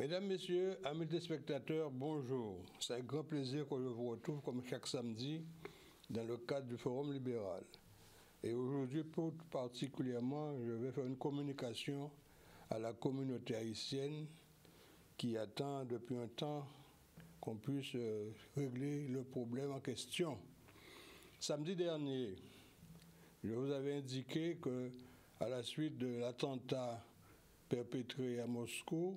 Mesdames, Messieurs, amis téléspectateurs, bonjour. C'est un grand plaisir que je vous retrouve comme chaque samedi dans le cadre du Forum libéral. Et aujourd'hui, tout particulièrement, je vais faire une communication à la communauté haïtienne qui attend depuis un temps qu'on puisse régler le problème en question. Samedi dernier, je vous avais indiqué que, à la suite de l'attentat perpétré à Moscou,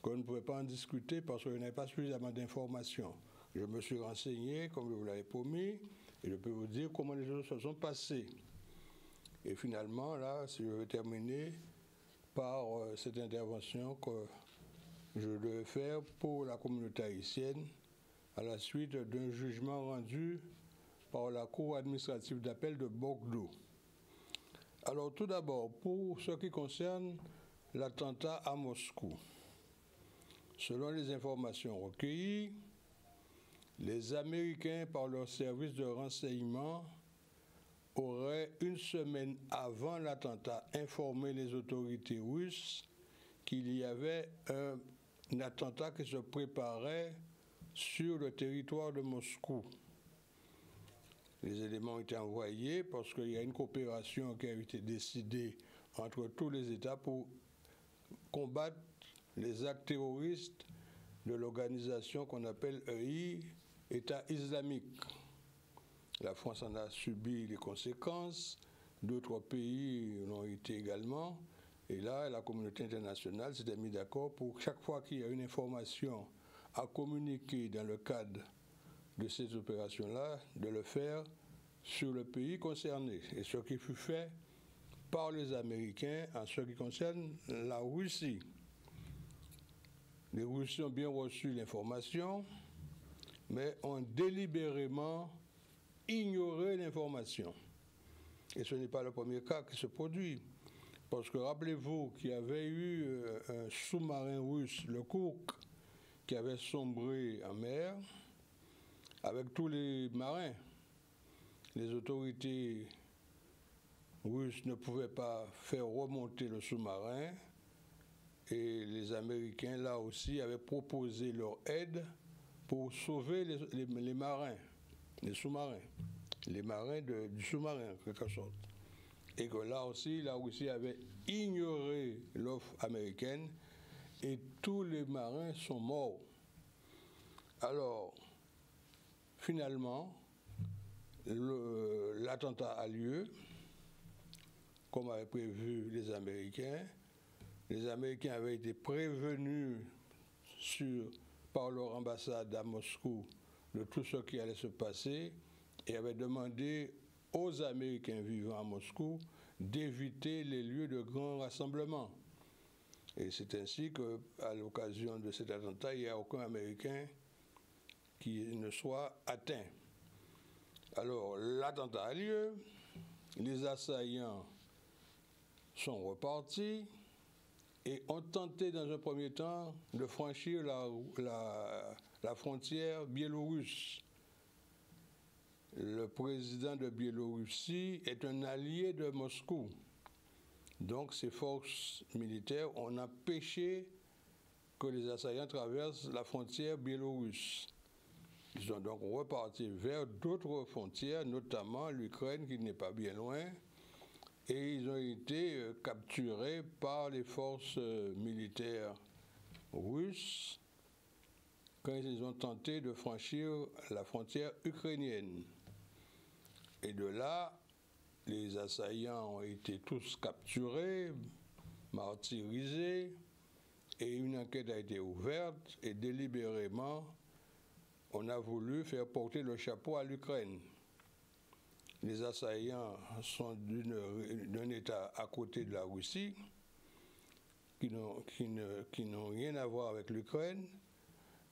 qu'on ne pouvait pas en discuter parce qu'il n'y avait pas suffisamment d'informations. Je me suis renseigné, comme je vous l'avais promis, et je peux vous dire comment les choses se sont passées. Et finalement, là, je vais terminer par cette intervention que je devais faire pour la communauté haïtienne à la suite d'un jugement rendu par la Cour administrative d'appel de Bordeaux. Alors, tout d'abord, pour ce qui concerne l'attentat à Moscou. Selon les informations recueillies, les Américains, par leur service de renseignement, auraient, une semaine avant l'attentat, informé les autorités russes qu'il y avait un attentat qui se préparait sur le territoire de Moscou. Les éléments ont été envoyés parce qu'il y a une coopération qui a été décidée entre tous les États pour combattre les actes terroristes de l'organisation qu'on appelle EI, État islamique. La France en a subi les conséquences, d'autres pays l'ont été également, et là, la communauté internationale s'était mise d'accord pour chaque fois qu'il y a une information à communiquer dans le cadre de ces opérations-là, de le faire sur le pays concerné. Et ce qui fut fait par les Américains en ce qui concerne la Russie. Les Russes ont bien reçu l'information, mais ont délibérément ignoré l'information. Et ce n'est pas le premier cas qui se produit. Parce que rappelez-vous qu'il y avait eu un sous-marin russe, le Kouk, qui avait sombré en mer avec tous les marins. Les autorités russes ne pouvaient pas faire remonter le sous-marin. Et les Américains, là aussi, avaient proposé leur aide pour sauver les marins, les sous-marins, les marins du sous-marin, en quelque sorte. Et que là aussi, la Russie avait ignoré l'offre américaine et tous les marins sont morts. Alors, finalement, l'attentat a lieu, comme avaient prévu les Américains. Les Américains avaient été prévenus par leur ambassade à Moscou de tout ce qui allait se passer et avaient demandé aux Américains vivant à Moscou d'éviter les lieux de grands rassemblements. Et c'est ainsi qu'à l'occasion de cet attentat, il n'y a aucun Américain qui ne soit atteint. Alors, l'attentat a lieu, les assaillants sont repartis, et ont tenté dans un premier temps de franchir la frontière biélorusse. Le président de Biélorussie est un allié de Moscou. Donc ces forces militaires ont empêché que les assaillants traversent la frontière biélorusse. Ils sont donc repartis vers d'autres frontières, notamment l'Ukraine qui n'est pas bien loin, et ils ont été capturés par les forces militaires russes quand ils ont tenté de franchir la frontière ukrainienne. Et de là, les assaillants ont été tous capturés, martyrisés, et une enquête a été ouverte, et délibérément, on a voulu faire porter le chapeau à l'Ukraine. Les assaillants sont d'un État à côté de la Russie, qui n'ont rien à voir avec l'Ukraine,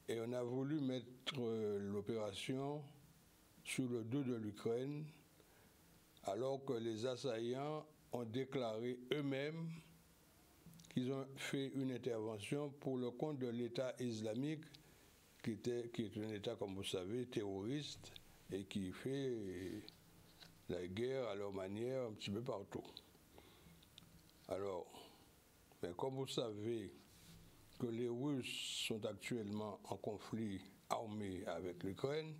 et on a voulu mettre l'opération sur le dos de l'Ukraine, alors que les assaillants ont déclaré eux-mêmes qu'ils ont fait une intervention pour le compte de l'État islamique, qui est un État, comme vous savez, terroriste, et qui fait la guerre à leur manière un petit peu partout. Alors, mais comme vous savez puisque les Russes sont actuellement en conflit armé avec l'Ukraine,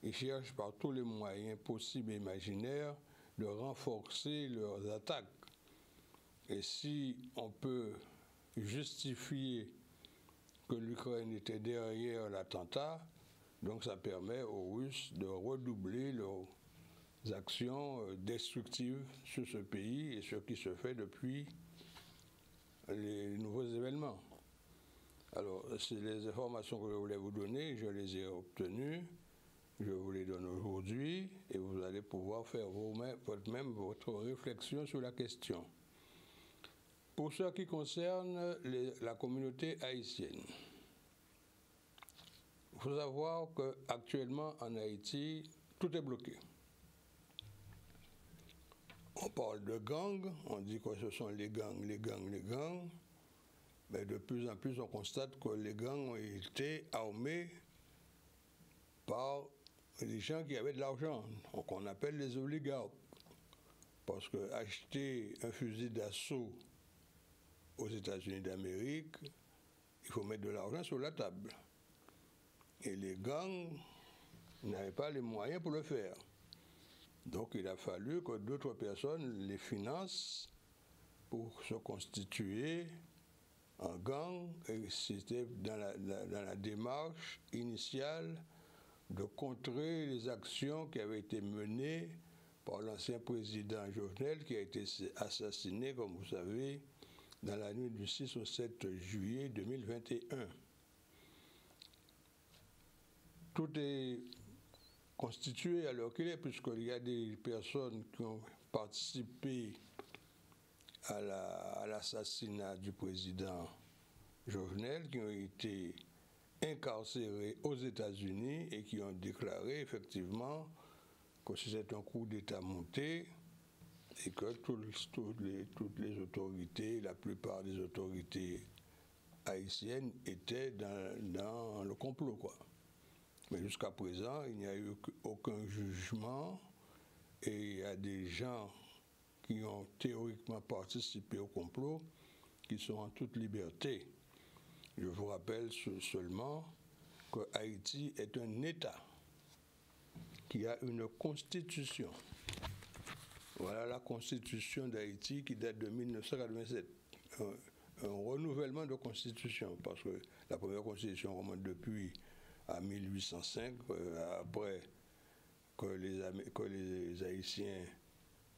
ils cherchent par tous les moyens possibles et imaginaires de renforcer leurs attaques. Et si on peut justifier que l'Ukraine était derrière l'attentat, donc ça permet aux Russes de redoubler leurs actions destructives sur ce pays et ce qui se fait depuis les nouveaux événements. Alors, c'est les informations que je voulais vous donner, je les ai obtenues, je vous les donne aujourd'hui et vous allez pouvoir faire votre réflexion sur la question. Pour ce qui concerne la communauté haïtienne, il faut savoir qu'actuellement en Haïti, tout est bloqué. On parle de gangs, on dit que ce sont les gangs. Mais de plus en plus, on constate que les gangs ont été armés par des gens qui avaient de l'argent, qu'on appelle les oligarques. Parce que acheter un fusil d'assaut aux États-Unis d'Amérique, il faut mettre de l'argent sur la table. Et les gangs n'avaient pas les moyens pour le faire. Donc il a fallu que d'autres personnes les financent pour se constituer en gang. Et c'était dans la démarche initiale de contrer les actions qui avaient été menées par l'ancien président Jovenel, qui a été assassiné, comme vous savez, dans la nuit du 6 au 7 juillet 2021. Tout est constitué alors qu'il est, puisqu'il y a des personnes qui ont participé à l'assassinat du président Jovenel, qui ont été incarcérés aux États-Unis et qui ont déclaré effectivement que c'était un coup d'État monté et que toutes les autorités, la plupart des autorités haïtiennes étaient dans le complot, quoi. Mais jusqu'à présent, il n'y a eu aucun jugement et il y a des gens qui ont théoriquement participé au complot qui sont en toute liberté. Je vous rappelle seulement que Haïti est un État qui a une constitution. Voilà la constitution d'Haïti qui date de 1987. Un renouvellement de constitution, parce que la première constitution remonte depuis à 1805, après que les Haïtiens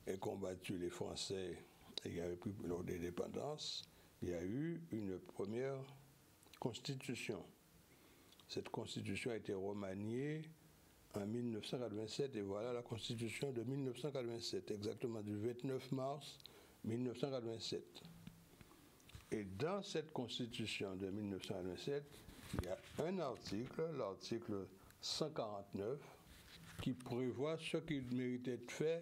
aient combattu les Français et qu'ils avaient pris leur indépendance, il y a eu une première constitution. Cette constitution a été remaniée en 1987 et voilà la constitution de 1987, exactement du 29 mars 1987. Et dans cette constitution de 1987, il y a un article, l'article 149, qui prévoit ce qu'il méritait de faire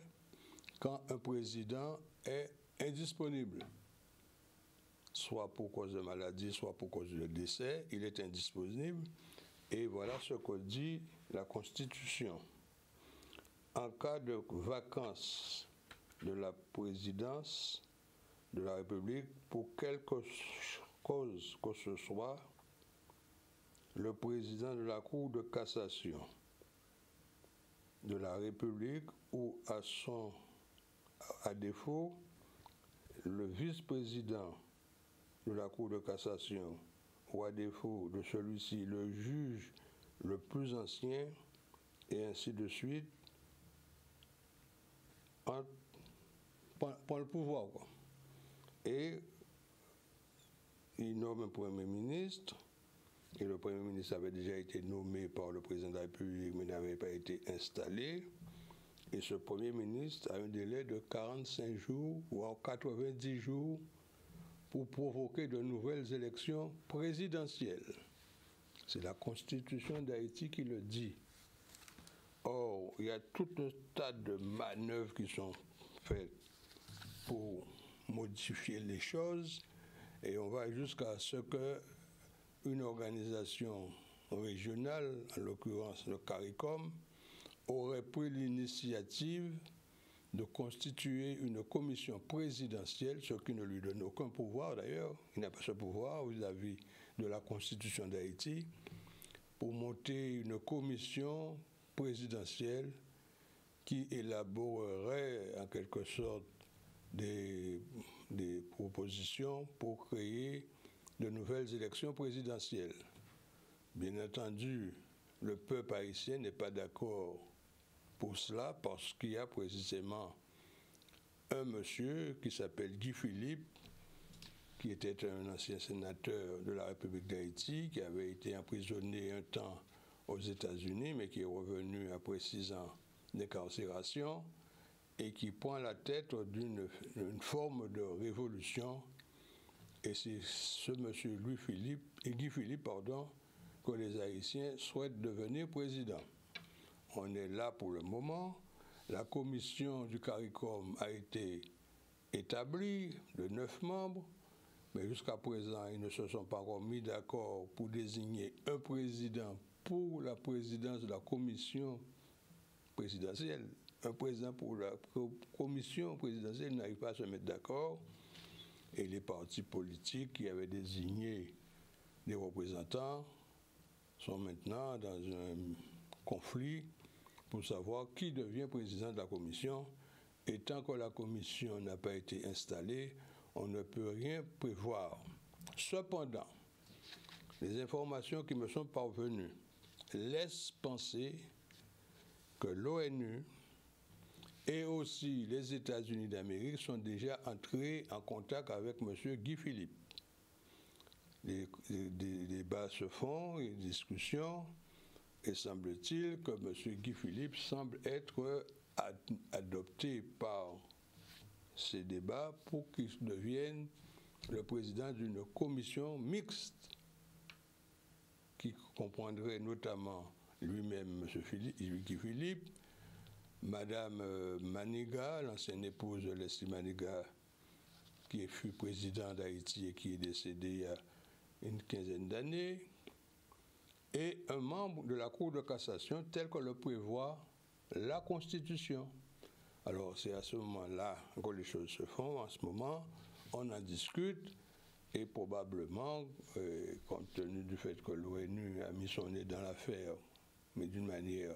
quand un président est indisponible. Soit pour cause de maladie, soit pour cause de décès, il est indisponible. Et voilà ce que dit la Constitution. En cas de vacance de la présidence de la République, pour quelque cause que ce soit, le président de la Cour de cassation de la République ou à défaut, le vice-président de la Cour de cassation ou à défaut de celui-ci, le juge le plus ancien, et ainsi de suite, prend le pouvoir, quoi. Et il nomme un Premier ministre, et le Premier ministre avait déjà été nommé par le président de la République, mais n'avait pas été installé. Et ce Premier ministre a un délai de 45 jours ou en 90 jours pour provoquer de nouvelles élections présidentielles. C'est la Constitution d'Haïti qui le dit. Or, il y a tout un tas de manœuvres qui sont faites pour modifier les choses et on va jusqu'à ce qu'une organisation régionale, en l'occurrence le CARICOM, aurait pris l'initiative de constituer une commission présidentielle, ce qui ne lui donne aucun pouvoir d'ailleurs. Il n'a pas ce pouvoir vis-à-vis de la Constitution d'Haïti pour monter une commission présidentielle qui élaborerait en quelque sorte des propositions pour créer de nouvelles élections présidentielles. Bien entendu, le peuple haïtien n'est pas d'accord pour cela parce qu'il y a précisément un monsieur qui s'appelle Guy Philippe, qui était un ancien sénateur de la République d'Haïti, qui avait été emprisonné un temps aux États-Unis, mais qui est revenu après 6 ans d'incarcération et qui prend la tête d'une forme de révolution. Et c'est ce monsieur Guy Philippe, que les Haïtiens souhaitent devenir président. On est là pour le moment. La commission du CARICOM a été établie de 9 membres, mais jusqu'à présent, ils ne se sont pas encore mis d'accord pour désigner un président pour la présidence de la commission présidentielle. Un président pour la commission présidentielle n'arrive pas à se mettre d'accord. Et les partis politiques qui avaient désigné des représentants sont maintenant dans un conflit pour savoir qui devient président de la commission. Et tant que la commission n'a pas été installée, on ne peut rien prévoir. Cependant, les informations qui me sont parvenues laissent penser que l'ONU et aussi les États-Unis d'Amérique sont déjà entrés en contact avec M. Guy Philippe. Des débats se font, des discussions, et semble-t-il que M. Guy Philippe semble être adopté par ces débats pour qu'il devienne le président d'une commission mixte qui comprendrait notamment lui-même, M. Guy Philippe, Madame Maniga, l'ancienne épouse de Leslie Maniga, qui fut président d'Haïti et qui est décédé il y a une quinzaine d'années, et un membre de la Cour de cassation tel que le prévoit la Constitution. Alors c'est à ce moment-là que les choses se font. En ce moment, on en discute et probablement, compte tenu du fait que l'ONU a mis son nez dans l'affaire, mais d'une manière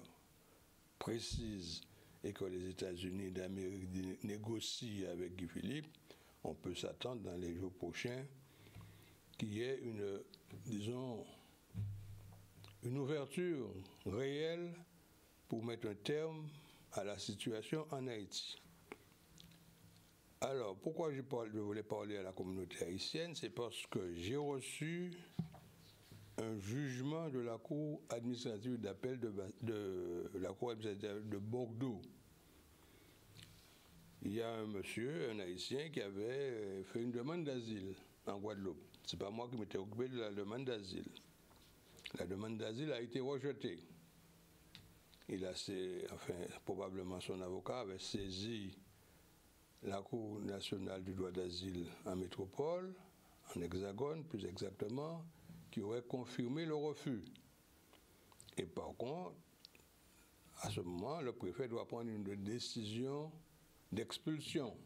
précise, et que les États-Unis d'Amérique négocient avec Guy Philippe, on peut s'attendre dans les jours prochains qu'il y ait une ouverture réelle pour mettre un terme à la situation en Haïti. Alors, pourquoi je voulais parler à la communauté haïtienne? C'est parce que j'ai reçu un jugement de la Cour administrative d'appel de la Cour administrative de Bordeaux. Il y a un monsieur, un Haïtien, qui avait fait une demande d'asile en Guadeloupe. Ce n'est pas moi qui m'étais occupé de la demande d'asile. La demande d'asile a été rejetée. Probablement son avocat avait saisi la Cour nationale du droit d'asile en métropole, en Hexagone plus exactement, qui aurait confirmé le refus. Et par contre, à ce moment, le préfet doit prendre une décision d'expulsion.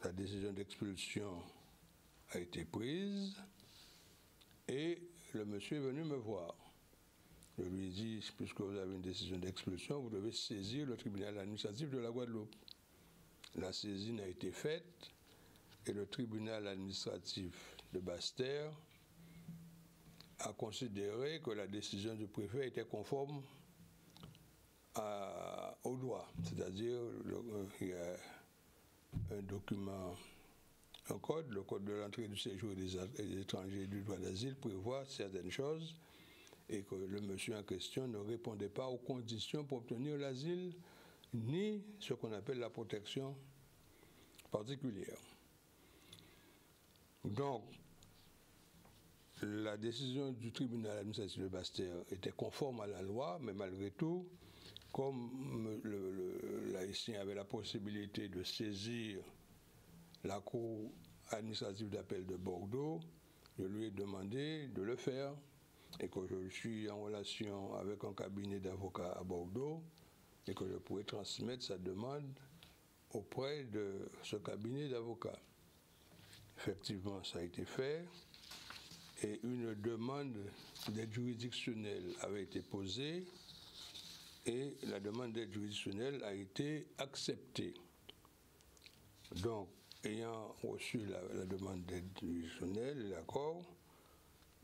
La décision d'expulsion a été prise et le monsieur est venu me voir. Je lui ai dit, puisque vous avez une décision d'expulsion, vous devez saisir le tribunal administratif de la Guadeloupe. La saisine a été faite et le tribunal administratif de Basse-Terre a considéré que la décision du préfet était conforme au droit. C'est-à-dire, il y a un document, un code, le code de l'entrée et du séjour des étrangers du droit d'asile prévoit certaines choses et que le monsieur en question ne répondait pas aux conditions pour obtenir l'asile ni ce qu'on appelle la protection particulière. Donc, la décision du tribunal administratif de Basse-Terre était conforme à la loi, mais malgré tout, comme l'Haïtien avait la possibilité de saisir la Cour administrative d'appel de Bordeaux, je lui ai demandé de le faire et que je suis en relation avec un cabinet d'avocats à Bordeaux et que je pourrais transmettre sa demande auprès de ce cabinet d'avocats. Effectivement, ça a été fait et une demande d'aide juridictionnelle avait été posée et la demande d'aide juridictionnelle a été acceptée. Donc, ayant reçu la demande d'aide juridictionnelle, l'accord,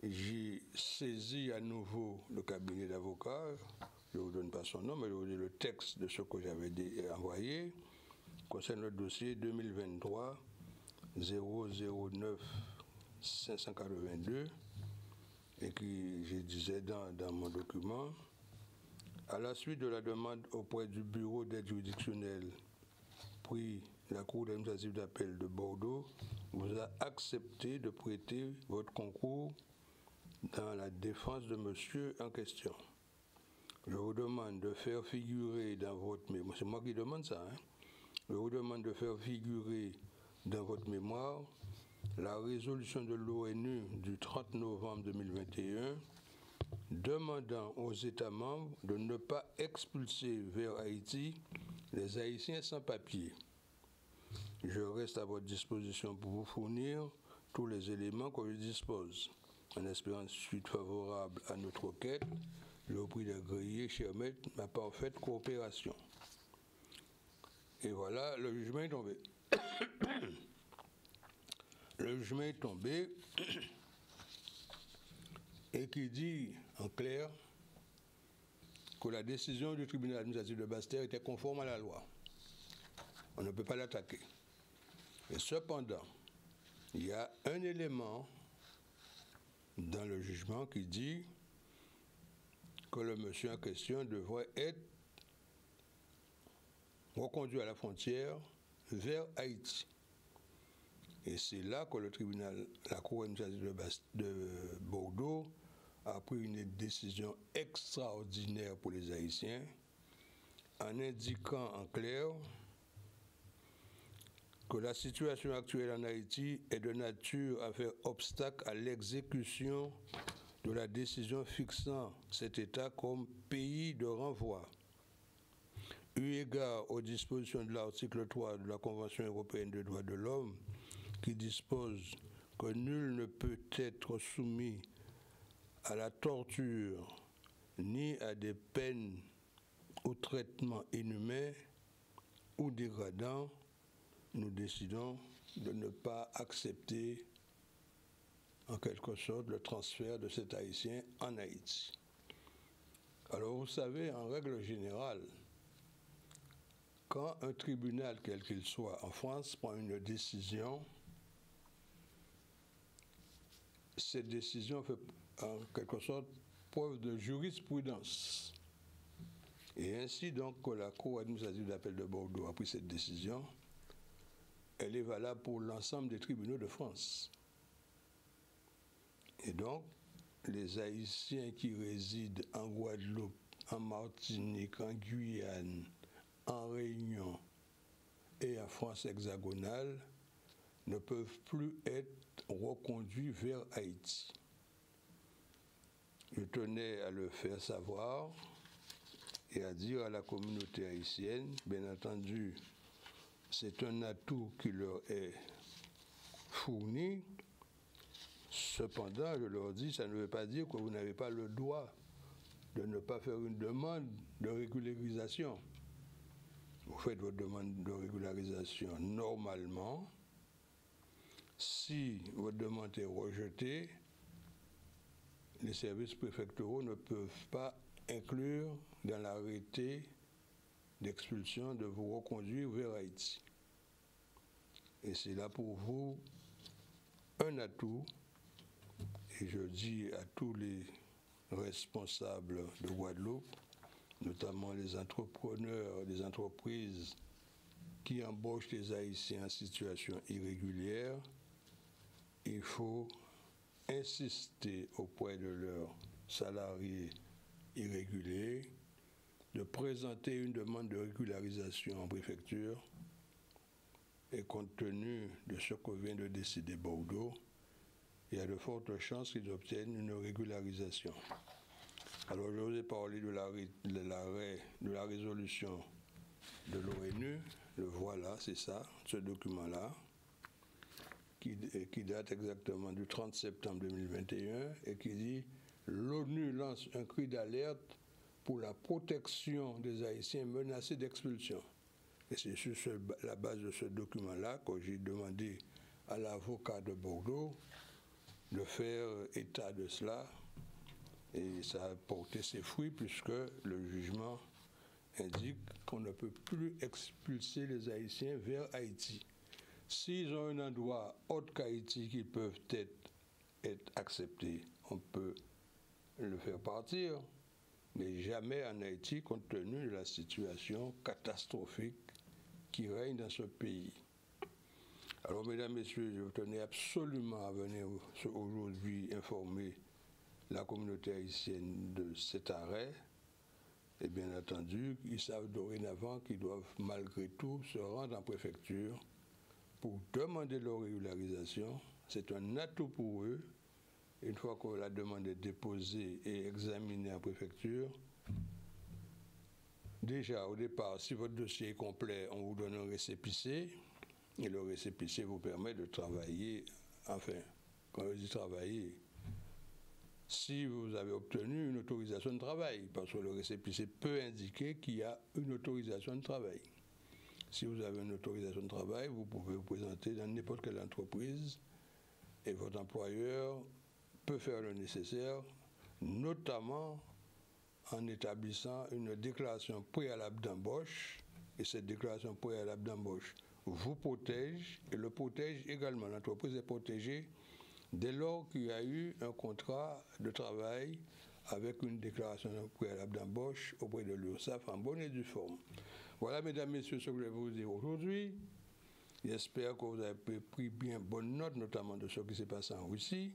j'ai saisi à nouveau le cabinet d'avocats. Je ne vous donne pas son nom, mais je vous dis le texte de ce que j'avais envoyé concernant le dossier 2023 009 582 et qui, je disais dans mon document, à la suite de la demande auprès du bureau d'aide juridictionnelle, puis la Cour administrative d'appel de Bordeaux vous a accepté de prêter votre concours dans la défense de monsieur en question. Je vous demande de faire figurer dans votre mémoire, c'est moi qui demande ça, hein? Je vous demande de faire figurer dans votre mémoire la résolution de l'ONU du 30 novembre 2021 demandant aux États membres de ne pas expulser vers Haïti les Haïtiens sans papier. Je reste à votre disposition pour vous fournir tous les éléments que je dispose. En espérant une suite favorable à notre requête, je vous prie d'agréer, cher maître, ma parfaite coopération. Et voilà, le jugement est tombé. Le jugement est tombé et qui dit en clair que la décision du tribunal administratif de Basse-Terre était conforme à la loi. On ne peut pas l'attaquer. Et cependant, il y a un élément dans le jugement qui dit que le monsieur en question devrait être reconduit à la frontière vers Haïti. Et c'est là que le tribunal, la Cour administrative de Bordeaux a pris une décision extraordinaire pour les Haïtiens en indiquant en clair que la situation actuelle en Haïti est de nature à faire obstacle à l'exécution de la décision fixant cet État comme pays de renvoi. Eu égard aux dispositions de l'article 3 de la Convention européenne des droits de l'homme, qui dispose que nul ne peut être soumis à la torture ni à des peines ou traitements inhumains ou dégradants, nous décidons de ne pas accepter en quelque sorte le transfert de cet Haïtien en Haïti. Alors vous savez, en règle générale, quand un tribunal, quel qu'il soit en France, prend une décision, cette décision fait en quelque sorte preuve de jurisprudence. Et ainsi donc que la Cour administrative d'appel de Bordeaux a pris cette décision, elle est valable pour l'ensemble des tribunaux de France. Et donc, les Haïtiens qui résident en Guadeloupe, en Martinique, en Guyane, en Réunion et en France hexagonale ne peuvent plus être reconduits vers Haïti. Je tenais à le faire savoir et à dire à la communauté haïtienne, bien entendu, c'est un atout qui leur est fourni. Cependant, je leur dis, ça ne veut pas dire que vous n'avez pas le droit de ne pas faire une demande de régularisation. Vous faites votre demande de régularisation normalement. Si votre demande est rejetée, les services préfectoraux ne peuvent pas inclure dans l'arrêté d'expulsion de vous reconduire vers Haïti. Et c'est là pour vous un atout. Et je dis à tous les responsables de Guadeloupe, notamment les entrepreneurs, les entreprises qui embauchent les Haïtiens en situation irrégulière, il faut insister auprès de leurs salariés irréguliers de présenter une demande de régularisation en préfecture et compte tenu de ce que vient de décider Bordeaux, il y a de fortes chances qu'ils obtiennent une régularisation. Alors je vous ai parlé de la résolution de l'ONU, le voilà, c'est ça, ce document-là. qui date exactement du 30 septembre 2021 et qui dit « L'ONU lance un cri d'alerte pour la protection des Haïtiens menacés d'expulsion ». Et c'est sur la base de ce document-là que j'ai demandé à l'avocat de Bordeaux de faire état de cela. Et ça a porté ses fruits puisque le jugement indique qu'on ne peut plus expulser les Haïtiens vers Haïti. S'ils ont un endroit autre qu'Haïti qui peuvent être acceptés, on peut le faire partir, mais jamais en Haïti compte tenu de la situation catastrophique qui règne dans ce pays. Alors, mesdames, messieurs, je tenais absolument à venir aujourd'hui informer la communauté haïtienne de cet arrêt. Et bien entendu, ils savent dorénavant qu'ils doivent malgré tout se rendre en préfecture pour demander leur régularisation. C'est un atout pour eux. Une fois que la demande est déposée et examinée en préfecture, déjà au départ, si votre dossier est complet, on vous donne un récépissé et le récépissé vous permet de travailler, enfin, quand je dis travailler, si vous avez obtenu une autorisation de travail, parce que le récépissé peut indiquer qu'il y a une autorisation de travail. Si vous avez une autorisation de travail, vous pouvez vous présenter dans n'importe quelle entreprise et votre employeur peut faire le nécessaire, notamment en établissant une déclaration préalable d'embauche. Et cette déclaration préalable d'embauche vous protège et le protège également. L'entreprise est protégée dès lors qu'il y a eu un contrat de travail avec une déclaration préalable d'embauche auprès de l'URSSAF en bonne et due forme. Voilà, mesdames, messieurs, ce que je vais vous dire aujourd'hui. J'espère que vous avez pris bien bonne note, notamment de ce qui s'est passé en Russie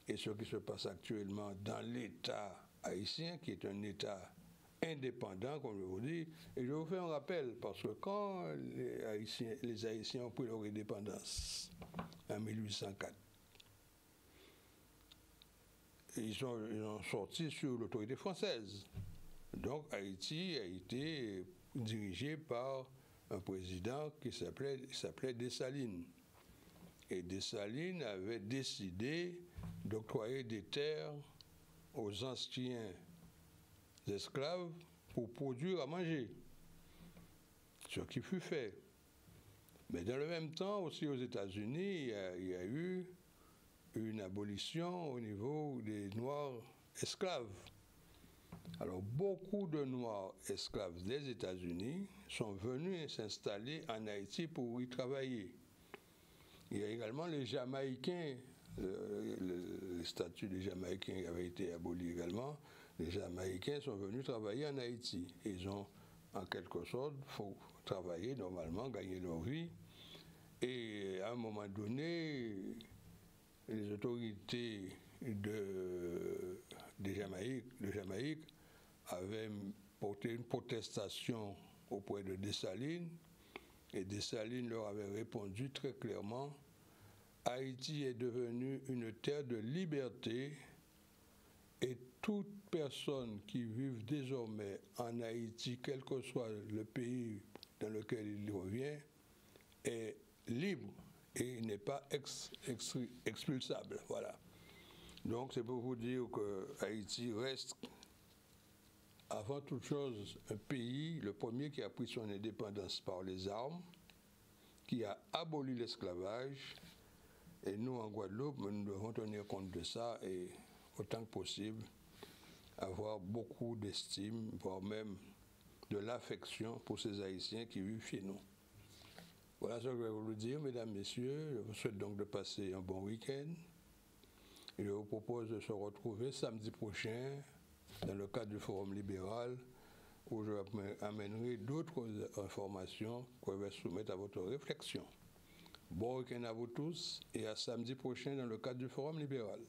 et ce qui se passe actuellement dans l'État haïtien, qui est un État indépendant, comme je vous dis. Et je vous fais un rappel, parce que quand les Haïtiens ont pris leur indépendance en 1804, ils ont sorti sur l'autorité française. Donc Haïti a été dirigé par un président qui s'appelait Dessalines. Et Dessalines avait décidé d'octroyer des terres aux anciens esclaves pour produire à manger, ce qui fut fait. Mais dans le même temps, aussi aux États-Unis, il y a eu une abolition au niveau des Noirs esclaves. Alors, beaucoup de Noirs esclaves des États-Unis sont venus s'installer en Haïti pour y travailler. Il y a également les Jamaïcains, le statut des Jamaïcains avait été aboli également. Les Jamaïcains sont venus travailler en Haïti. Ils ont, en quelque sorte, faut travailler normalement, gagner leur vie. Et à un moment donné, les autorités de Jamaïque avaient porté une protestation auprès de Dessalines, et Dessalines leur avait répondu très clairement: Haïti est devenue une terre de liberté et toute personne qui vive désormais en Haïti, quel que soit le pays dans lequel il revient, est libre et n'est pas expulsable. Voilà. Donc c'est pour vous dire que Haïti reste avant toute chose un pays, le premier qui a pris son indépendance par les armes, qui a aboli l'esclavage, et nous en Guadeloupe, nous devons tenir compte de ça et autant que possible avoir beaucoup d'estime, voire même de l'affection pour ces Haïtiens qui vivent chez nous. Voilà ce que je vais vous dire, mesdames, messieurs. Je vous souhaite donc de passer un bon week-end. Et je vous propose de se retrouver samedi prochain dans le cadre du Forum libéral où je amènerai d'autres informations que je vais soumettre à votre réflexion. Bon week-end à vous tous et à samedi prochain dans le cadre du Forum libéral.